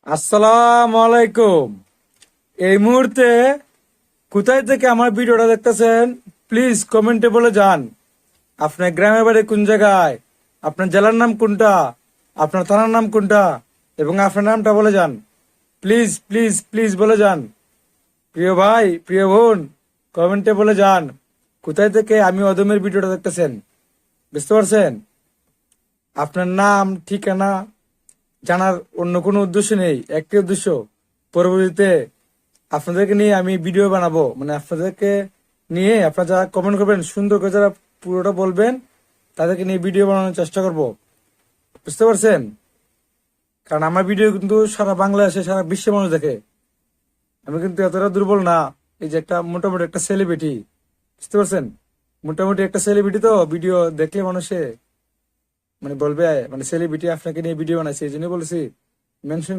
আসসালামু আলাইকুম। এই মুহূর্তে কোথায় থেকে আমার ভিডিওটা দেখতেছেন প্লিজ কমেন্টে বলে যান। আপনার গ্রামের বাড়ি কোন জায়গায়, আপনার জেলার নাম কোনটা, আপনার থানার নাম কোনটা এবং আপনার নামটা বলে যান। প্লিজ প্লিজ প্লিজ বলে যান। প্রিয় ভাই, প্রিয় বোন, কমেন্টে বলে যান কোথায় থেকে আমি অদমের ভিডিওটা দেখতেছেন। বুঝতে পারছেন? আপনার নাম ঠিকানা জানার অন্য কোনো উদ্দেশ্য নেই, একটি উদ্দেশ্য, পরবর্তীতে আপনাদেরকে নিয়ে আমি ভিডিও বানাবো, মানে আপনাদেরকে নিয়ে আপনারা যারা কমেন্ট করবেন সুন্দর করে যারা পুরোটা বলবেন তাদেরকে নিয়ে ভিডিও বানানোর চেষ্টা করব। বুঝতে পারছেন? কারণ আমার ভিডিও কিন্তু সারা বাংলাদেশে সারা বিশ্বে মানুষ দেখে। আমি কিন্তু এতটা দুর্বল না। এই যে একটা মোটামুটি একটা সেলিব্রিটি, বুঝতে পারছেন? মোটামুটি একটা সেলিব্রিটি, তো ভিডিও দেখলে মানুষে মানে বলবে মানে সেলিব্রিটি আপনাকে নিয়ে ভিডিও বানাইছে, এই জন্য বলেছি মেনশন